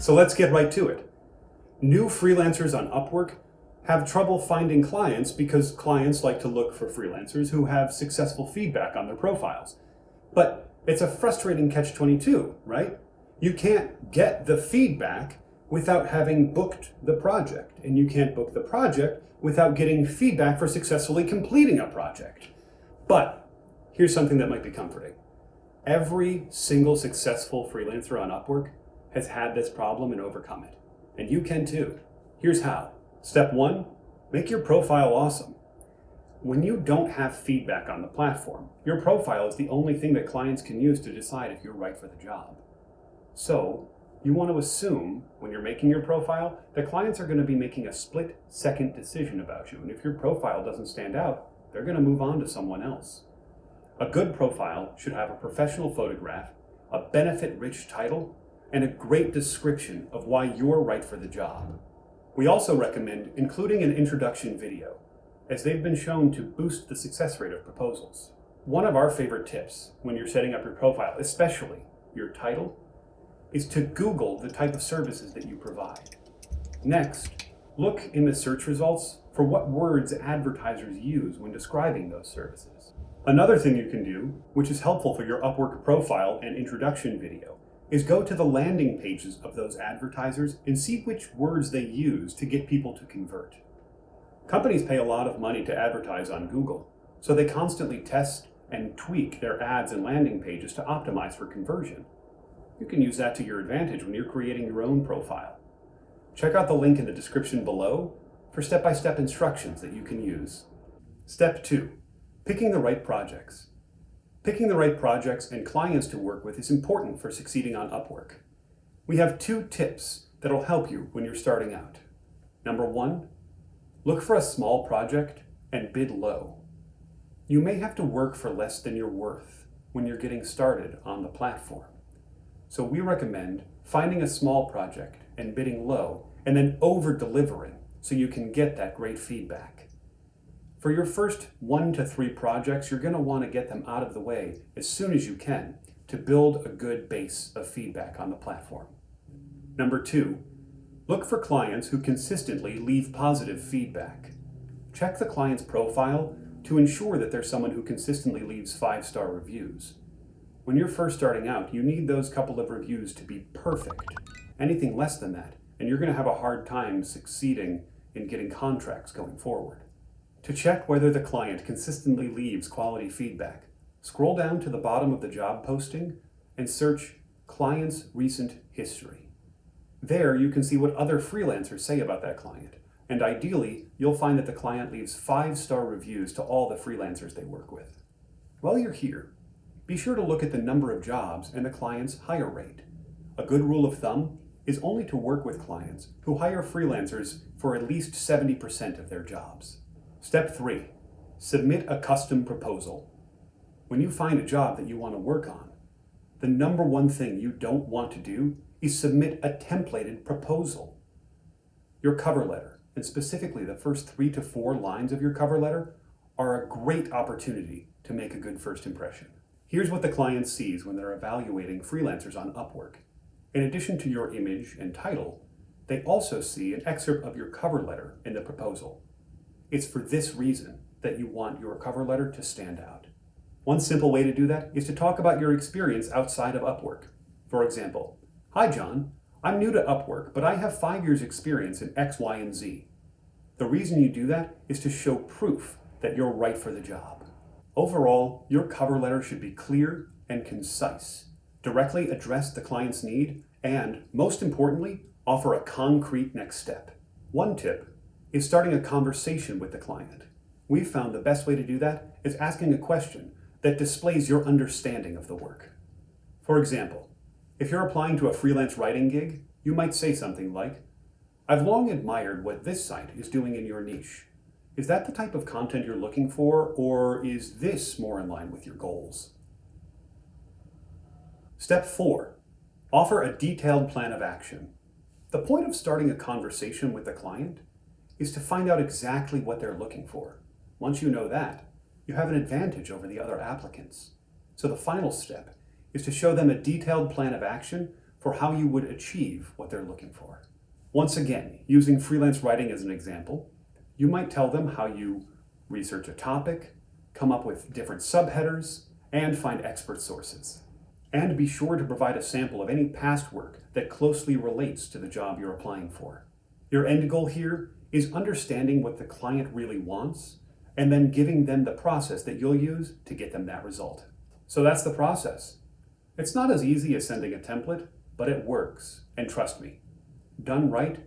So let's get right to it. New freelancers on Upwork have trouble finding clients because clients like to look for freelancers who have successful feedback on their profiles. But it's a frustrating catch-22, right? You can't get the feedback without having booked the project, and you can't book the project without getting feedback for successfully completing a project. But here's something that might be comforting. Every single successful freelancer on Upwork has had this problem and overcome it. And you can too. Here's how. Step 1, make your profile awesome. When you don't have feedback on the platform, your profile is the only thing that clients can use to decide if you're right for the job. So, you want to assume, when you're making your profile, that clients are going to be making a split-second decision about you. And if your profile doesn't stand out, they're going to move on to someone else. A good profile should have a professional photograph, a benefit-rich title, and a great description of why you're right for the job. We also recommend including an introduction video, as they've been shown to boost the success rate of proposals. One of our favorite tips when you're setting up your profile, especially your title, is to Google the type of services that you provide. Next, look in the search results for what words advertisers use when describing those services. Another thing you can do, which is helpful for your Upwork profile and introduction video, is go to the landing pages of those advertisers and see which words they use to get people to convert. Companies pay a lot of money to advertise on Google, so they constantly test and tweak their ads and landing pages to optimize for conversion. You can use that to your advantage when you're creating your own profile. Check out the link in the description below for step-by-step instructions that you can use. Step 2, picking the right projects. Picking the right projects and clients to work with is important for succeeding on Upwork. We have 2 tips that'll help you when you're starting out. Number 1, look for a small project and bid low. You may have to work for less than you're worth when you're getting started on the platform. So we recommend finding a small project and bidding low, and then over-delivering so you can get that great feedback. For your first 1 to 3 projects, you're going to want to get them out of the way as soon as you can to build a good base of feedback on the platform. Number 2, look for clients who consistently leave positive feedback. Check the client's profile to ensure that they're someone who consistently leaves 5-star reviews. When you're first starting out, you need those couple of reviews to be perfect. Anything less than that, and you're going to have a hard time succeeding in getting contracts going forward. To check whether the client consistently leaves quality feedback, scroll down to the bottom of the job posting and search Client's Recent History. There you can see what other freelancers say about that client, and ideally, you'll find that the client leaves 5-star reviews to all the freelancers they work with. While you're here, be sure to look at the number of jobs and the client's hire rate. A good rule of thumb is only to work with clients who hire freelancers for at least 70% of their jobs. Step 3, submit a custom proposal. When you find a job that you want to work on, the number one thing you don't want to do is submit a templated proposal. Your cover letter, and specifically the first 3 to 4 lines of your cover letter, are a great opportunity to make a good first impression. Here's what the client sees when they're evaluating freelancers on Upwork. In addition to your image and title, they also see an excerpt of your cover letter in the proposal. It's for this reason that you want your cover letter to stand out. One simple way to do that is to talk about your experience outside of Upwork. For example, "Hi John, I'm new to Upwork, but I have 5 years experience in X, Y, and Z." The reason you do that is to show proof that you're right for the job. Overall, your cover letter should be clear and concise, directly address the client's need, and, most importantly, offer a concrete next step. One tip is starting a conversation with the client. We've found the best way to do that is asking a question that displays your understanding of the work. For example, if you're applying to a freelance writing gig, you might say something like, "I've long admired what this site is doing in your niche. Is that the type of content you're looking for, or is this more in line with your goals?" Step 4, offer a detailed plan of action. The point of starting a conversation with the client is to find out exactly what they're looking for. Once you know that, you have an advantage over the other applicants. So the final step is to show them a detailed plan of action for how you would achieve what they're looking for. Once again, using freelance writing as an example, you might tell them how you research a topic, come up with different subheaders, and find expert sources. And be sure to provide a sample of any past work that closely relates to the job you're applying for. Your end goal here is understanding what the client really wants, and then giving them the process that you'll use to get them that result. So that's the process. It's not as easy as sending a template, but it works, and trust me, done right,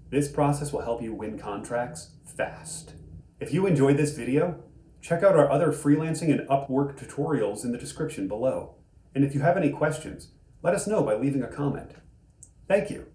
this process will help you win contracts fast. If you enjoyed this video, check out our other freelancing and Upwork tutorials in the description below. And if you have any questions, let us know by leaving a comment. Thank you.